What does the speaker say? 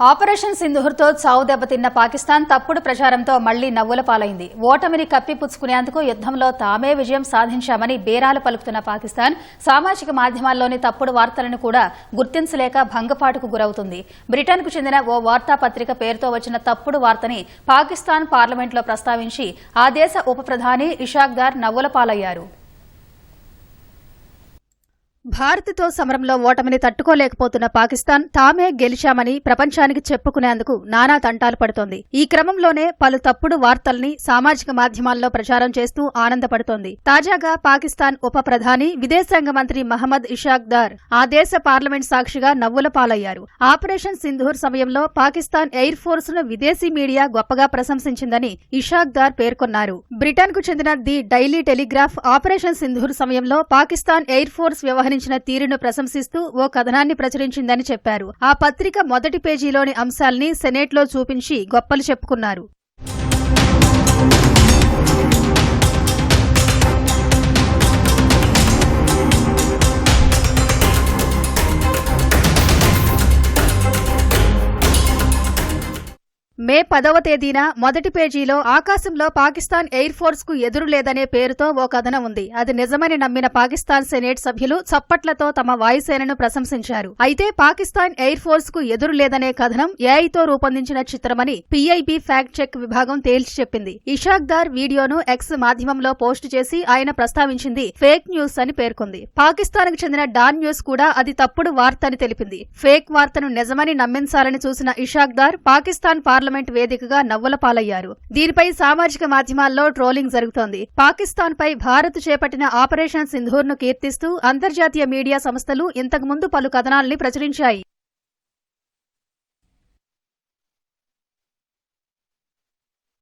Operation సింధూర్తో చావు దెబ్బతిన్న పాకిస్తాన్ తప్పుడు ప్రచారంతో మళ్లీ నవ్వుల పాలైంది. ఓటమిని కప్పిపుచ్చుకునేందుకు యుద్దంలో తామే విజయం సాధించామని బేరాలు పలుకుతున్న పాకిస్తాన్ సామాజిక మాధ్యమాల్లోని తప్పుడు వార్తలను కూడా గుర్తించలేక భంగపాటుకు గురవుతుంది. బ్రిటన్కు చెందిన ఓ వార్తాపత్రిక పేరుతో వచ్చిన తప్పుడు వార్తని పాకిస్తాన్ పార్లమెంట్లో ప్రస్తావించి ఆ దేశ ఉప ప్రధాని ఇషాక్ దార్ నవ్వుల పాలయ్యారు. భారత్తో సమరంలో ఓటమిని తట్టుకోలేకపోతున్న పాకిస్తాన్ తామే గెలిచామని ప్రపంచానికి చెప్పుకునేందుకు నానా తంటాలు పడుతోంది. ఈ క్రమంలోనే పలు తప్పుడు వార్తల్ని సామాజిక మాధ్యమాల్లో ప్రచారం చేస్తూ ఆనందపడుతోంది. తాజాగా పాకిస్తాన్ ఉప ప్రధాని విదేశాంగ మంత్రి మహమ్మద్ ఇషాక్ దార్ ఆ దేశ పార్లమెంట్ సాక్షిగా నవ్వుల పాలయ్యారు. ఆపరేషన్ సింధూర్ సమయంలో పాకిస్తాన్ ఎయిర్ ఫోర్స్ ను విదేశీ మీడియా గొప్పగా ప్రశంసించిందని ఇషాక్ దార్ పేర్కొన్నారు. బ్రిటన్కు చెందిన the daily telegraph operation Sindoor సమయంలో పాకిస్తాన్ ఎయిర్ ఫోర్స్ వ్యవహరించిన తీరును ప్రశంసిస్తూ ఓ కథనాన్ని ప్రచురించిందని చెప్పారు. ఆ పత్రిక మొదటి పేజీలోని అంశాల్ని సెనేట్లో చూపించి గొప్పలు చెప్పుకున్నారు. మే 10వ తేదీన మొదటి పేజీలో ఆకాశంలో పాకిస్తాన్ ఎయిర్ ఫోర్స్ కు ఎదురు లేదనే పేరుతో ఓ కథనం ఉంది. అది నిజమని నమ్మిన పాకిస్తాన్ సెనేట్ సభ్యులు చప్పట్లతో తమ వాయుసేనను ప్రశంసించారు. అయితే పాకిస్తాన్ ఎయిర్ ఫోర్స్ కు ఎదురు లేదనే కథనం ఏఐతో రూపొందించిన చిత్రమని పీఐబీ ఫ్యాక్ట్ చెక్ విభాగం తేల్చి చెప్పింది. ఇషాక్ దార్ వీడియోను ఎక్స్ మాధ్యమంలో పోస్టు చేసి ఆయన ప్రస్తావించింది ఫేక్ న్యూస్ అని పేర్కొంది. పాకిస్తాన్ కు చెందిన డాన్ న్యూస్ కూడా అది తప్పుడు వార్త అని తెలిపింది. ఫేక్ వార్తను నిజమని నమ్మించాలని చూసిన ఇషాక్ దార్ పాకిస్తాన్ పార్లమెంట్ వేదికగా నవ్వుల పాలయ్యారు. దీనిపై సామాజిక మాధ్యమాల్లో ట్రోలింగ్ జరుగుతోంది. పాకిస్తాన్ పై భారత్ చేపట్టిన ఆపరేషన్ సింధూర్ ను కీర్తిస్తూ అంతర్జాతీయ మీడియా సంస్థలు ఇంతకుముందు పలు కథనాల్ని ప్రచురించాయి.